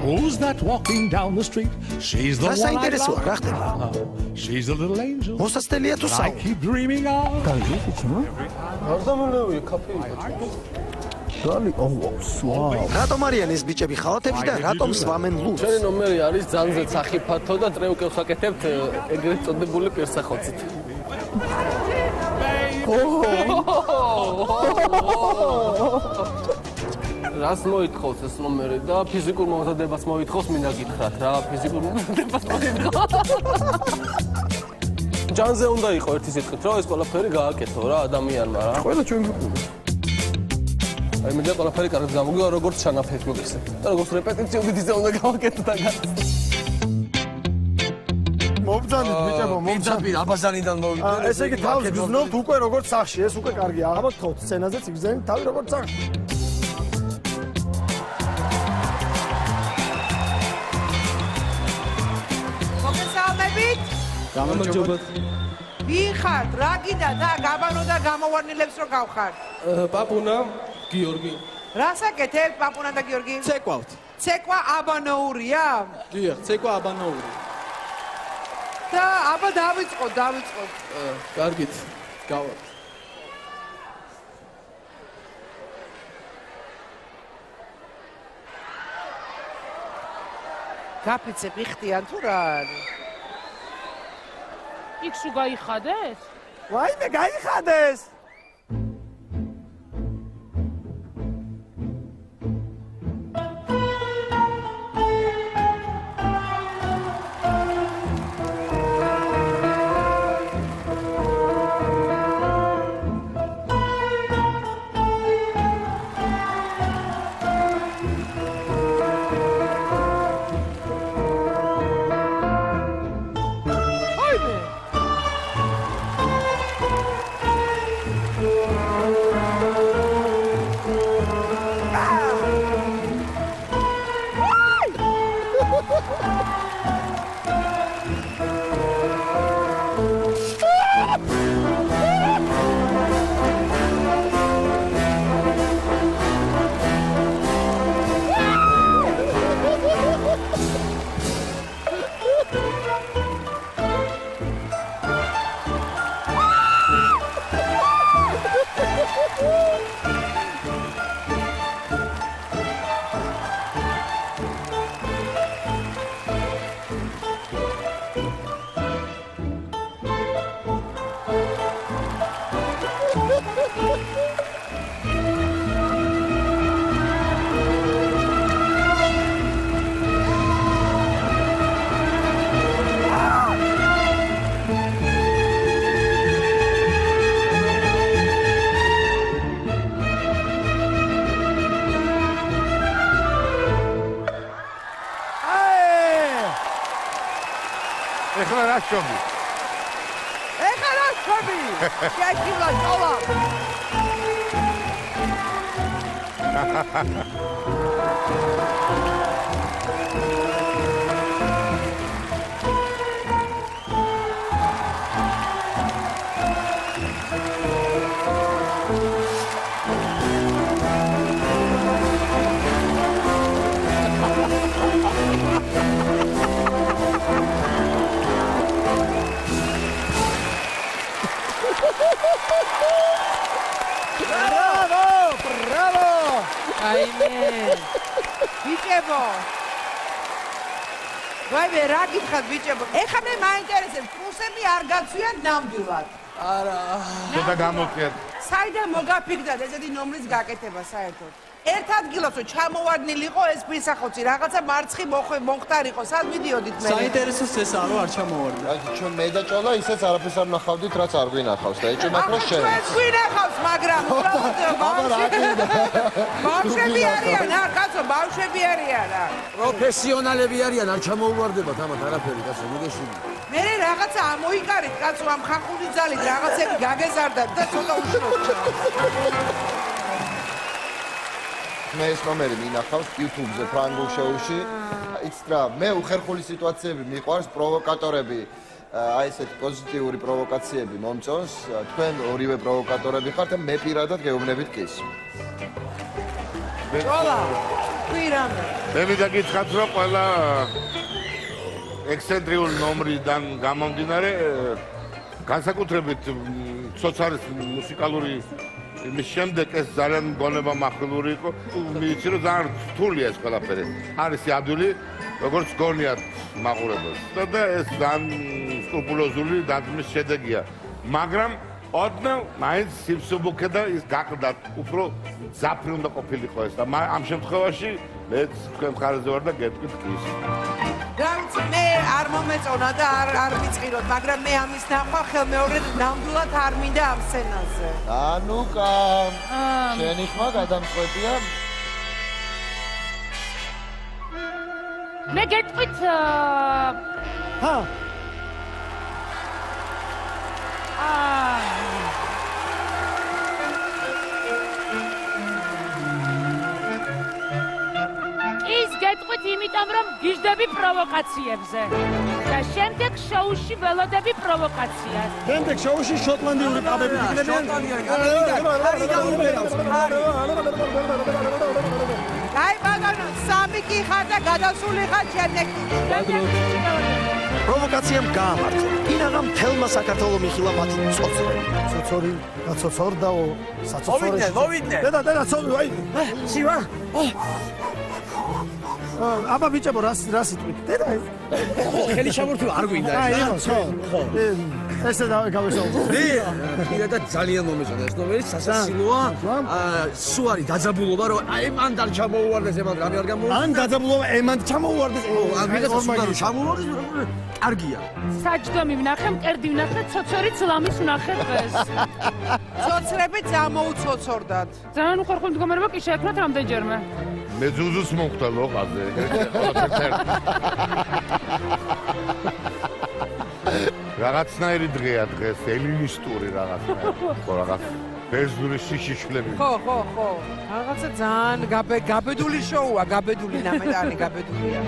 Who's that walking down the street? She's the one I საინტერესოა, რა ხდება? She's a little angel. მოსასწელია თუ I საუბარი? keep dreaming of. რატომ არიან ეს ბიჭები ხალათებში და რატომ სვამენ ლურს? ჩვენი ნომერი არის ძალზე სახიფათო და ტრეუკებს ვაკეთებთ ეგრეთ წოდებული პირსახოცით. რას მოითხოვს ეს ნომერი და ფიზიკურ მომზადებას მოითხოვს, მინდა გითხრათ რა, ფიზიკურ მომზადებას მოითხოვს. ჯანზე უნდა იყო ერთი სიტყვით, რომ ეს ყველაფერი გააკეთო რა ადამიანმა რა. ყველა ჩვენ გვიყურებს. აი მე ყველაფერი კარგად გამოგივა როგორც ჩანაფეთ მოგიხსენე. და როგორც რეპეტიციო დიდიზე უნდა გავაკეთო და მობძანით ბიჭებო, მობძანით აბაზანიდან მოვიდა. ესე იგი თავს გზნობთ უკვე როგორც სახში, ეს უკვე კარგია. აღარ გთხოვთ სცენაზეც იგზავნით თავი როგორც სახში. მოგესალმებით. გამარჯობათ. ვიხართ, რა გინდა და გაბანო და გამოვარნილებს რო გავხართ. პაპუნა, გიორგი. რას აკეთებ პაპუნა და გიორგი? ცეკვავთ. ცეკვა აბანოურია? დიახ, ცეკვა აბანოური. და აბა დავიწყოთ. კარგით. გავართ. გაფიცებ იხდიან თუ რა არის? იქ შუ გაიხადეს? ვაიმე, გაიხადეს. ეხლა რა შობი? ეხლა რა შობი? შეჭილა ჯოლა. Bravo! აიმე. ბიჭებო. ვაიმე, რა გითხართ ბიჭებო? ეხლა მე მაინტერესებს, პრუსები არ გაცვიან ნამდვილად. არა. ცოტა გამოვწიეთ. საიდან მოგაფიქრდათ ესეთი ნომრის გაკეთება საერთოდ? ერთ ადგილას რომ ჩამოვარდნილიყო ეს პირსახოცი, რაღაცა მარცხი მომხდარიყო, სად მიდიოდით მე? საინტერესო წესაა რომ არ ჩამოვარდა. აი ჩვენ მე და ჭოლა ისეც არაფერს არ ნახავდით, რაც არ გვინახავს და ეჭვმაკრო შენ. ჩვენ გვინახავს, მაგრამ ბავშვები არიან, კაცო, ბავშვები არიან რა. პროფესიონალები არიან, არ ჩამოუვარდებათ ამათ არაფერი, კაცო, მიგეშინი. მე რაღაცა ამოიკარით, კაცო, ამ ხალხური ძალით რაღაცები გაგეზარდათ და ცოტა უშრობთ. მე ეს ნომერი მინახავს YouTube-ზე ფრანგულ შოუში. იცით რა, მე უხერხული სიტუაციები მიყვარს, პროვოკატორები, აი ესეთი პოზიტიური პროვოკაციები მომწონს. თქვენ ორივე პროვოკატორები ხართ და მე პირადად გეუბნებით კის. ჭოლა, თქვი რამე. მე მინდა გითხრათ, რომ ყველა ექსცენტრიული ნომრიდან გამომდინარე განსაკუთრებით ცოცხარის მუსიკალური იმის შემდეგ ეს ძალიან გონება מחვილური იყო. ვიცი რომ ძალიან რთულია ეს ყველაფერი. არის ადვილი როგორც გონიათ მაყურებელს. და ეს ძალიან სკრუპულოზული დადგმის შედეგია. მაგრამ ოდნავ მაინც სიმსუბუქე და ის გაყდა უფრო ძაფრი უნდა ყოფილიყო ეს და ამ შემთხვევაში მეც თქვენ მხარეზე ვარ და გეტყვით ის. რა ვიცი მე არ მომეწონა და არ მიწიროთ, მაგრამ მე ამის ნახვა ხელმეორედ ნამდვილად არ მინდა ამ სცენაზე. ანუკა შენი ხმა გადამწყვეტია მე გეტყვით ჰა ის გეტყვით იმიტომ რომ გიждები პროვოკაციებზე და შემდეგ შოუში ველოდები პროვოკაციას. შემდეგ შოუში შოტლანდიური პაბები იქნებიან. აი ბაგანო, სამი კი ხარ და გადასული ხარ შემდეგ. პროვოკაციამ გაამართა. ინაღამ თელმა საქართველოს მიხილა მათი წოცრები. ცოცორი, გაცოცორდაო, საცოცორე. მოვიდნენ. დედა, აი. სივა. აბა ბიჭებო, რა სიტყვით? დედა. ხელი ჩამორთვა არ გვინდა აი, ეს. ხო. ესე გავესაუბროთ. პირადად ძალიან მომეწონა ეს ნომერი, სასაცილოა. სულ არის დაძაბულობა, რომ აი მან და ჩამოუვარდეს ემან რამე არ გამოუვარდეს. ან დაძაბულობა ემან ჩამოუვარდეს. ან ვიღაცა სულ და ჩამოუვარდეს, კარგია. საჯდომი ვნახე, მკერდი ვნახე, ცოცორიც ლამის ვნახე დღეს. ცოცრები წამოუცოცორდათ. ძალიან უხერხული მდგომარეობა კი შეექმნათ რამდენჯერმე. მე ზუზუს მომხდა ლოყაზე. რაღაცნაირი დღეა დღეს, ელინისტური რაღაცნაირი. ხო, რაღაც ბერძნული შიშიშვლები. ხო. რაღაცა ძალიან გაბედული შოუა, გაბედული ნამეტანი გაბედულია.